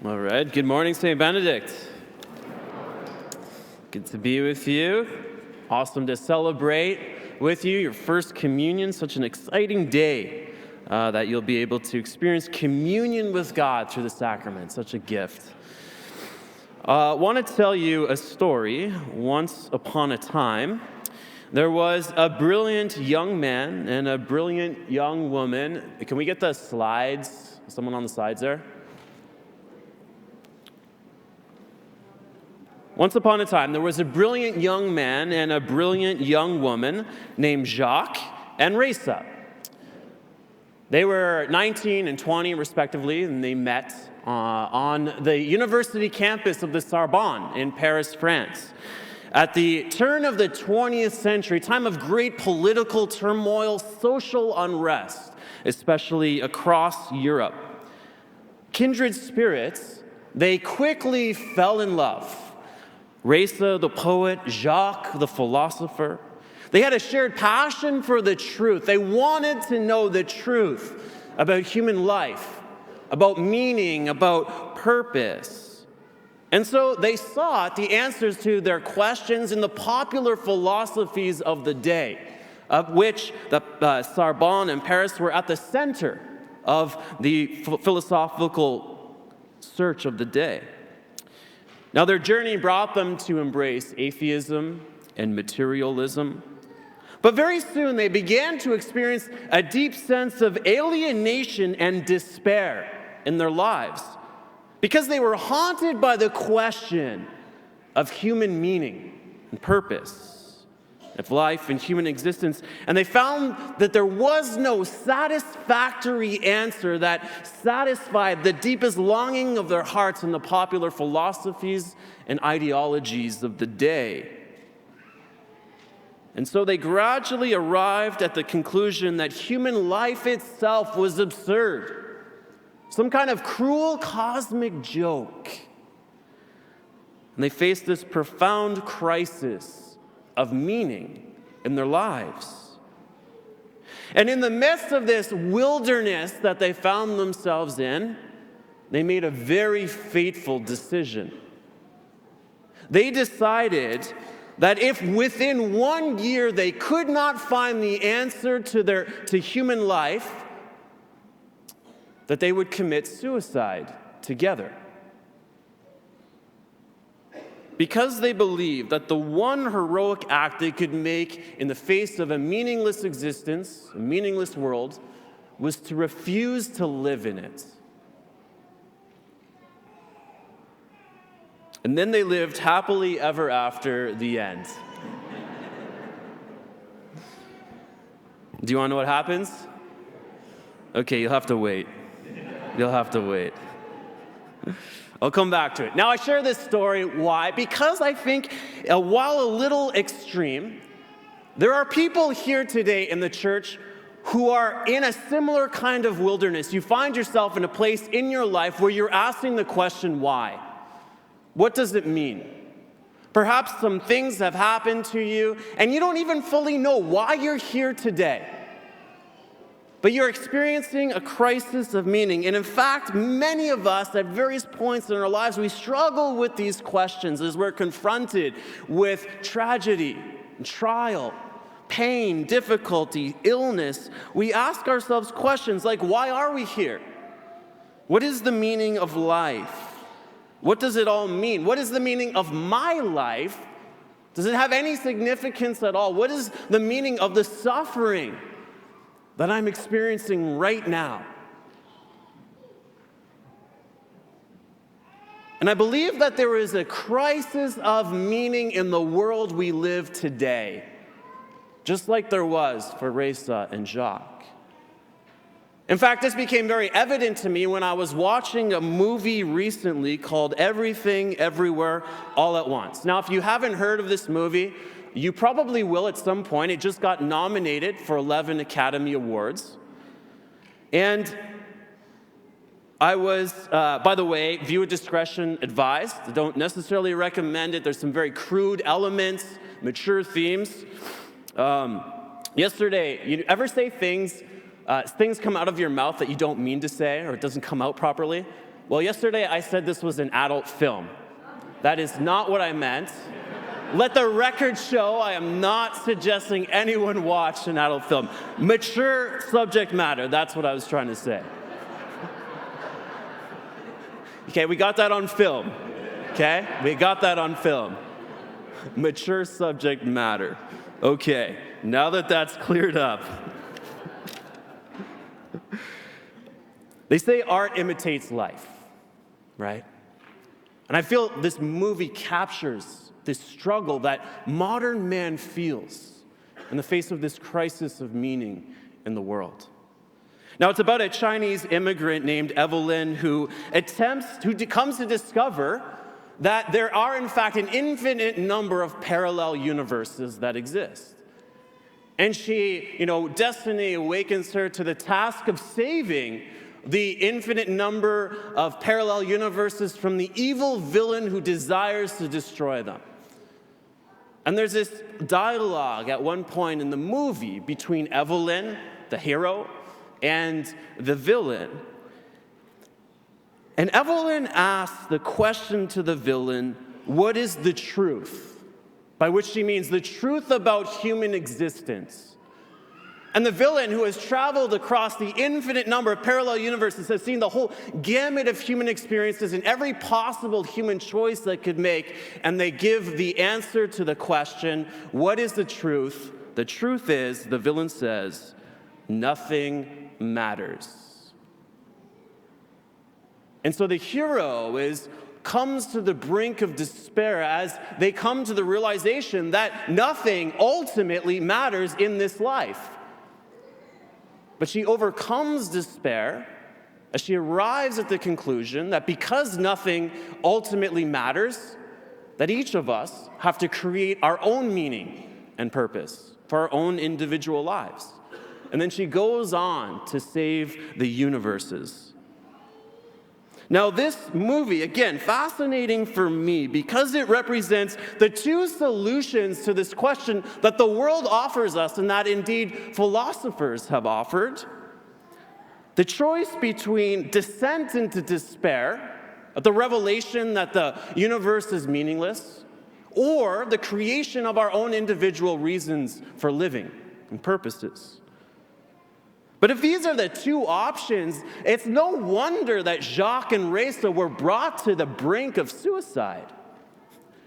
All right. Good morning, St. Benedict. Good to be with you. Awesome to celebrate with you your first communion. Such an exciting day that you'll be able to experience communion with God through the sacrament. Such a gift. I want to tell you a story. Once upon a time, there was a brilliant young man and a brilliant young woman. Can we get the slides? Someone on the sides there? Once upon a time, there was a brilliant young man and a brilliant young woman named Jacques and Raisa. They were 19 and 20, respectively, and they met on the university campus of the Sorbonne in Paris, France. At the turn of the 20th century, time of great political turmoil, social unrest, especially across Europe. Kindred spirits, they quickly fell in love. Raisa, the poet, Jacques, the philosopher. They had a shared passion for the truth. They wanted to know the truth about human life, about meaning, about purpose. And so they sought the answers to their questions in the popular philosophies of the day, of which the Sorbonne and Paris were at the center of the philosophical search of the day. Now, their journey brought them to embrace atheism and materialism. But very soon, they began to experience a deep sense of alienation and despair in their lives because they were haunted by the question of human meaning and purpose, of life and human existence. And they found that there was no satisfactory answer that satisfied the deepest longing of their hearts in the popular philosophies and ideologies of the day. And so they gradually arrived at the conclusion that human life itself was absurd, some kind of cruel cosmic joke. And they faced this profound crisis of meaning in their lives. And in the midst of this wilderness that they found themselves in, they made a very fateful decision. They decided that if within 1 year they could not find the answer to human life, that they would commit suicide together. Because they believed that the one heroic act they could make in the face of a meaningless existence, a meaningless world, was to refuse to live in it. And then they lived happily ever after the end. Do you want to know what happens? Okay, you'll have to wait. You'll have to wait. I'll come back to it. Now, I share this story. Why? Because I think, while a little extreme, there are people here today in the church who are in a similar kind of wilderness. You find yourself in a place in your life where you're asking the question, why? What does it mean? Perhaps some things have happened to you, and you don't even fully know why you're here today. But you're experiencing a crisis of meaning. And in fact, many of us at various points in our lives, we struggle with these questions as we're confronted with tragedy, trial, pain, difficulty, illness. We ask ourselves questions like, why are we here? What is the meaning of life? What does it all mean? What is the meaning of my life? Does it have any significance at all? What is the meaning of the suffering that I'm experiencing right now? And I believe that there is a crisis of meaning in the world we live today, just like there was for Raisa and Jacques. In fact, this became very evident to me when I was watching a movie recently called Everything, Everywhere, All at Once. Now, if you haven't heard of this movie, you probably will at some point. It just got nominated for 11 Academy Awards. And I was, by the way, viewer discretion advised. Don't necessarily recommend it. There's some very crude elements, mature themes. Yesterday, you ever say things come out of your mouth that you don't mean to say, or it doesn't come out properly? Well, yesterday I said this was an adult film. That is not what I meant. Let the record show I am not suggesting anyone watch an adult film. Mature subject matter, that's what I was trying to say. Okay, we got that on film. Okay, we got that on film. Mature subject matter. Okay, now that that's cleared up. They say art imitates life, right? And I feel this movie captures this struggle that modern man feels in the face of this crisis of meaning in the world. Now, it's about a Chinese immigrant named Evelyn who comes to discover that there are, in fact, an infinite number of parallel universes that exist. And she, destiny awakens her to the task of saving the infinite number of parallel universes from the evil villain who desires to destroy them. And there's this dialogue at one point in the movie between Evelyn, the hero, and the villain. And Evelyn asks the question to the villain, what is the truth? By which she means the truth about human existence. And the villain, who has traveled across the infinite number of parallel universes, has seen the whole gamut of human experiences and every possible human choice they could make, and they give the answer to the question, what is the truth? The truth is, the villain says, nothing matters. And so the hero comes to the brink of despair as they come to the realization that nothing ultimately matters in this life. But she overcomes despair as she arrives at the conclusion that because nothing ultimately matters, that each of us have to create our own meaning and purpose for our own individual lives. And then she goes on to save the universes. Now, this movie, again, fascinating for me because it represents the two solutions to this question that the world offers us and that indeed philosophers have offered. The choice between descent into despair, the revelation that the universe is meaningless, or the creation of our own individual reasons for living and purposes. But if these are the two options, it's no wonder that Jacques and Raisa were brought to the brink of suicide.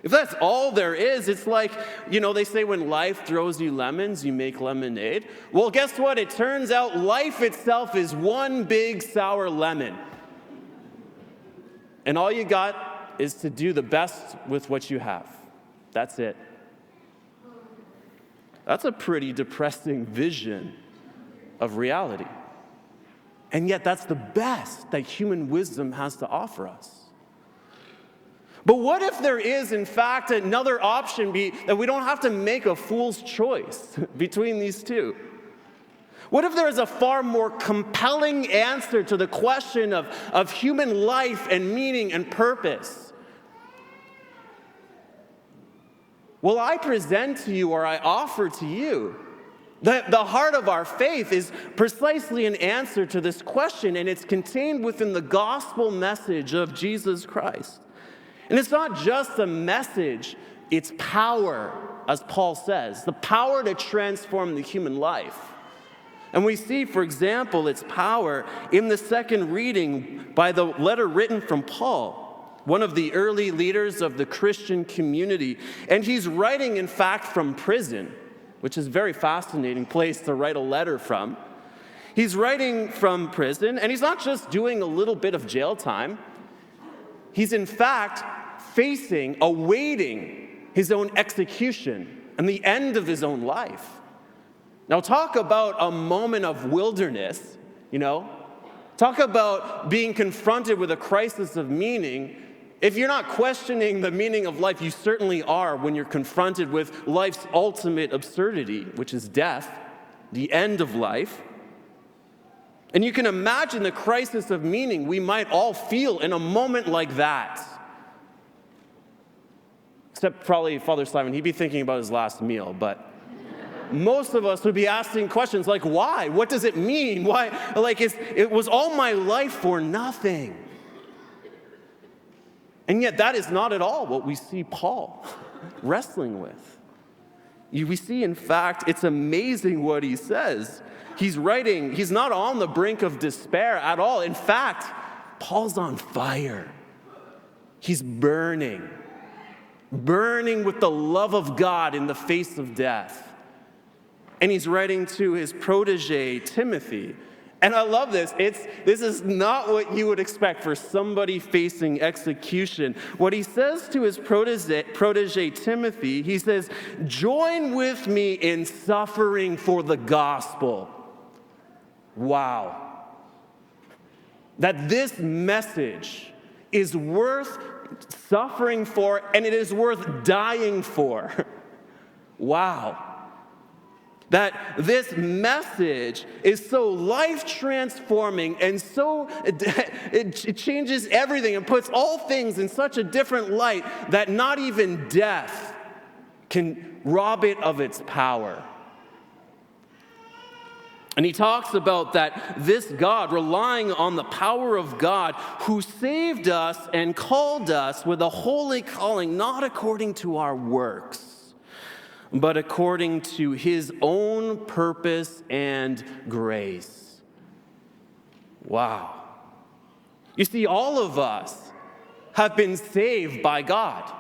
If that's all there is, it's like, they say when life throws you lemons, you make lemonade. Well, guess what? It turns out life itself is one big sour lemon. And all you got is to do the best with what you have. That's it. That's a pretty depressing vision of reality. And yet that's the best that human wisdom has to offer us. But what if there is, in fact, another option that we don't have to make a fool's choice between these two? What if there is a far more compelling answer to the question of human life and meaning and purpose? Well, I present to you, or I offer to you, that the heart of our faith is precisely an answer to this question, and it's contained within the gospel message of Jesus Christ. And it's not just a message, it's power, as Paul says, the power to transform the human life. And we see, for example, its power in the second reading by the letter written from Paul, one of the early leaders of the Christian community. And he's writing, in fact, from prison, which is a very fascinating place to write a letter from. He's writing from prison, and he's not just doing a little bit of jail time. He's, in fact, awaiting his own execution and the end of his own life. Now, talk about a moment of wilderness, Talk about being confronted with a crisis of meaning. If you're not questioning the meaning of life, you certainly are when you're confronted with life's ultimate absurdity, which is death, the end of life. And you can imagine the crisis of meaning we might all feel in a moment like that. Except probably Father Simon, he'd be thinking about his last meal, but most of us would be asking questions like, why? What does it mean? Why? It was all my life for nothing. And yet that is not at all what we see Paul wrestling with. We see, in fact, it's amazing what he says. He's writing, he's not on the brink of despair at all. In fact, Paul's on fire. He's burning with the love of God in the face of death. And he's writing to his protege, Timothy. And I love this. This is not what you would expect for somebody facing execution. What he says to his protege Timothy, he says, "Join with me in suffering for the gospel." Wow. That this message is worth suffering for, and it is worth dying for. Wow. That this message is so life-transforming and so it changes everything and puts all things in such a different light that not even death can rob it of its power. And he talks about that this God, relying on the power of God, who saved us and called us with a holy calling, not according to our works, but according to his own purpose and grace. Wow. You see, all of us have been saved by God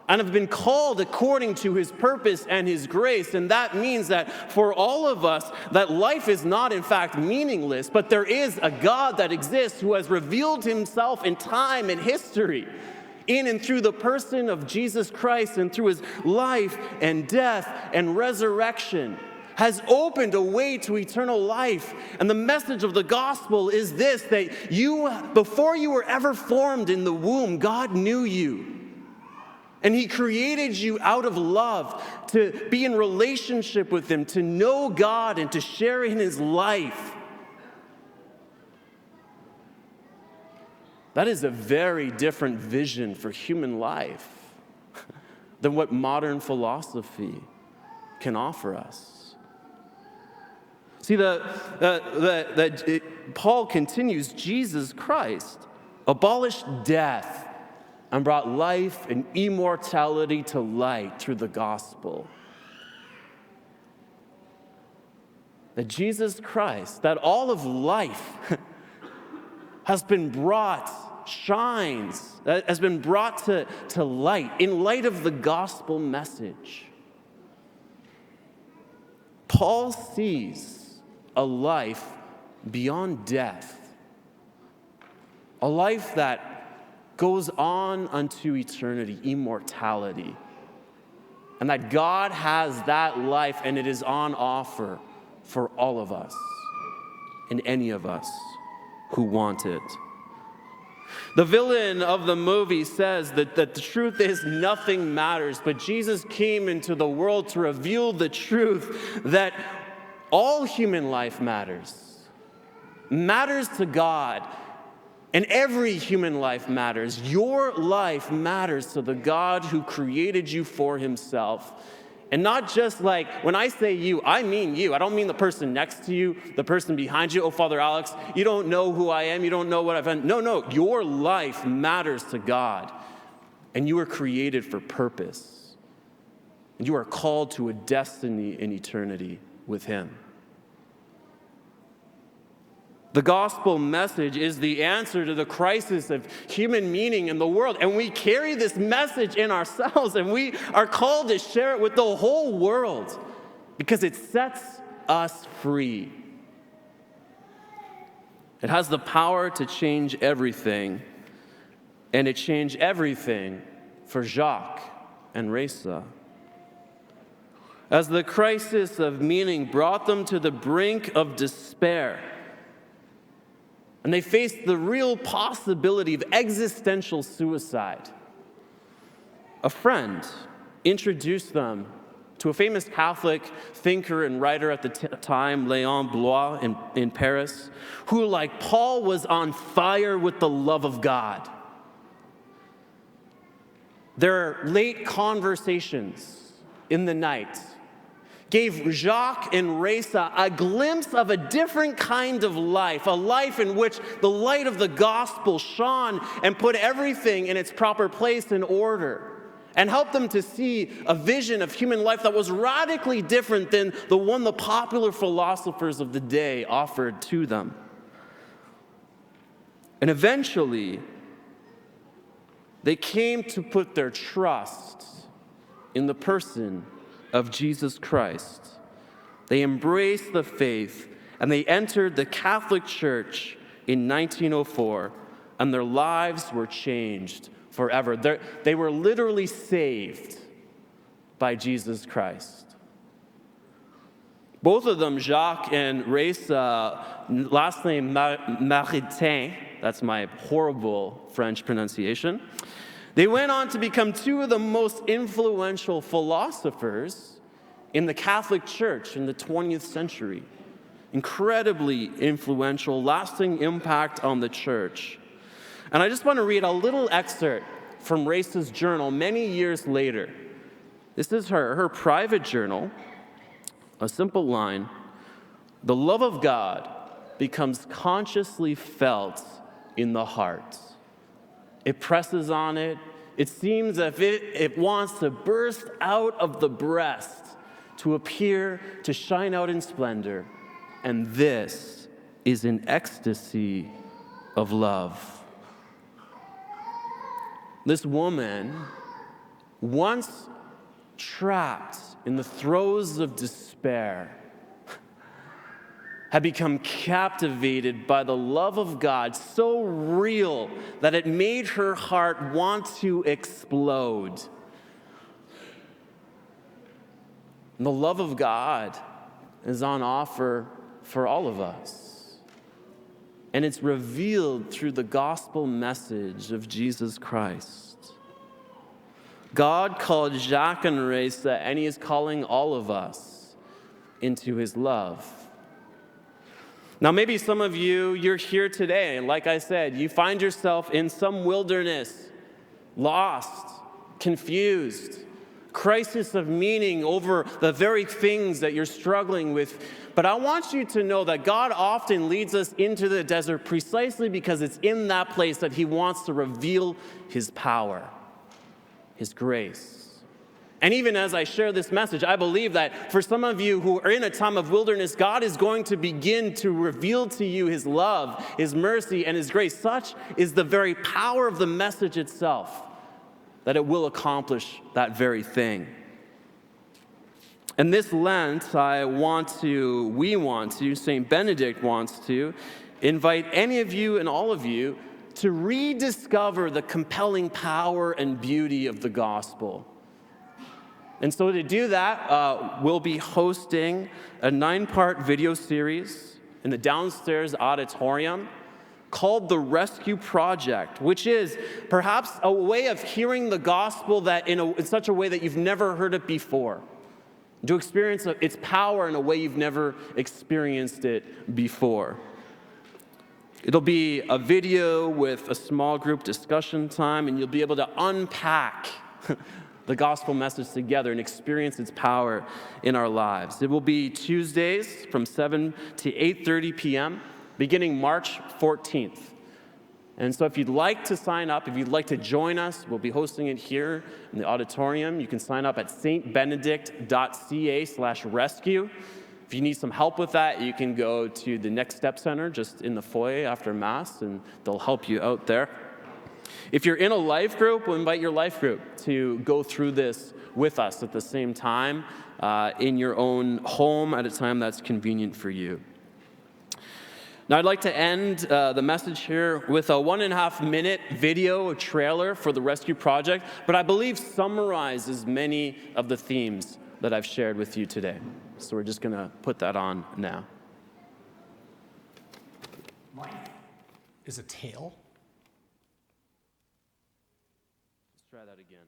and have been called according to his purpose and his grace. And that means that for all of us, that life is not in fact meaningless, but there is a God that exists who has revealed himself in time and history, in and through the person of Jesus Christ and through his life and death and resurrection, has opened a way to eternal life. And the message of the gospel is this, that you, before you were ever formed in the womb, God knew you. And he created you out of love to be in relationship with him, to know God and to share in his life. That is a very different vision for human life than what modern philosophy can offer us. See, Paul continues, Jesus Christ abolished death and brought life and immortality to light through the gospel. That Jesus Christ, that all of life has been brought, has been brought to light, in light of the gospel message. Paul sees a life beyond death, a life that goes on unto eternity, immortality. And that God has that life, and it is on offer for all of us and any of us who want it. The villain of the movie says that the truth is nothing matters, but Jesus came into the world to reveal the truth that all human life matters to God. And every human life matters. Your life matters to the God who created you for himself. And not just like, when I say you, I mean you. I don't mean the person next to you, the person behind you. Oh, Father Alex, you don't know who I am. You don't know what I've done. No, your life matters to God. And you were created for purpose. And you are called to a destiny in eternity with him. The gospel message is the answer to the crisis of human meaning in the world. And we carry this message in ourselves, and we are called to share it with the whole world because it sets us free. It has the power to change everything, and it changed everything for Jacques and Reza. As the crisis of meaning brought them to the brink of despair, and they faced the real possibility of existential suicide, a friend introduced them to a famous Catholic thinker and writer at the time, Léon Blois in Paris, who, like Paul, was on fire with the love of God. Their late conversations in the night gave Jacques and Reza a glimpse of a different kind of life, a life in which the light of the gospel shone and put everything in its proper place and order, and helped them to see a vision of human life that was radically different than the one the popular philosophers of the day offered to them. And eventually, they came to put their trust in the person of Jesus Christ. They embraced the faith and they entered the Catholic Church in 1904, and their lives were changed forever. They were literally saved by Jesus Christ. Both of them, Jacques and Reza, last name Maritain, that's my horrible French pronunciation. They went on to become two of the most influential philosophers in the Catholic Church in the 20th century. Incredibly influential, lasting impact on the church. And I just want to read a little excerpt from Reza's journal many years later. This is her private journal, a simple line: "The love of God becomes consciously felt in the heart. It presses on it. It seems as if it wants to burst out of the breast, to appear, to shine out in splendor. And this is an ecstasy of love." This woman, once trapped in the throes of despair, had become captivated by the love of God so real that it made her heart want to explode. And the love of God is on offer for all of us. And it's revealed through the gospel message of Jesus Christ. God called Jacques and Reza, and he is calling all of us into his love. Now, maybe some of you, you're here today, and like I said, you find yourself in some wilderness, lost, confused, crisis of meaning over the very things that you're struggling with. But I want you to know that God often leads us into the desert precisely because it's in that place that he wants to reveal his power, his grace. And even as I share this message, I believe that for some of you who are in a time of wilderness, God is going to begin to reveal to you his love, his mercy, and his grace. Such is the very power of the message itself, that it will accomplish that very thing. And this Lent, we want to, St. Benedict wants to invite any of you and all of you to rediscover the compelling power and beauty of the gospel. And so to do that, we'll be hosting a 9-part video series in the downstairs auditorium called The Rescue Project, which is perhaps a way of hearing the gospel that in such a way that you've never heard it before, to experience its power in a way you've never experienced it before. It'll be a video with a small group discussion time, and you'll be able to unpack the gospel message together and experience its power in our lives. It will be Tuesdays from 7 to 8:30 p.m., beginning March 14th. And so if you'd like to sign up, if you'd like to join us, we'll be hosting it here in the auditorium. You can sign up at stbenedict.ca/rescue. If you need some help with that, you can go to the Next Step Center just in the foyer after Mass, and they'll help you out there. If you're in a life group, we'll invite your life group to go through this with us at the same time in your own home at a time that's convenient for you. Now, I'd like to end the message here with a 1.5-minute video, a trailer for the Rescue Project, but I believe summarizes many of the themes that I've shared with you today. So we're just going to put that on now. Life is a tale. Let's try that again.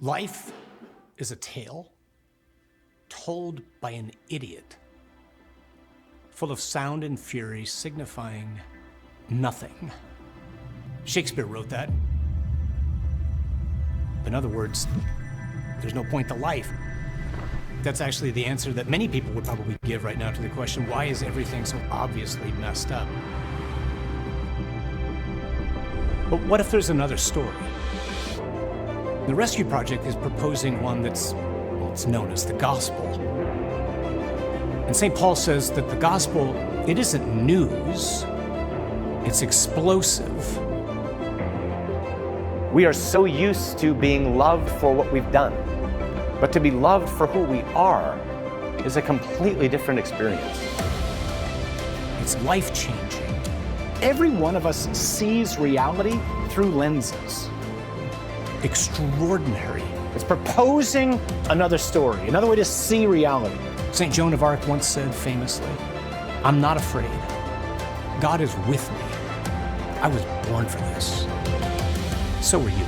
Life is a tale told by an idiot full of sound and fury, signifying nothing. Shakespeare wrote that. In other words, there's no point to life. That's actually the answer that many people would probably give right now to the question, why is everything so obviously messed up? But what if there's another story? The Rescue Project is proposing one that's, well, it's known as the gospel. And St. Paul says that the gospel, it isn't news, it's explosive. We are so used to being loved for what we've done, but to be loved for who we are is a completely different experience. It's life-changing. Every one of us sees reality through lenses. Extraordinary. It's proposing another story, another way to see reality. St. Joan of Arc once said famously, "I'm not afraid. God is with me. I was born for this." So were you.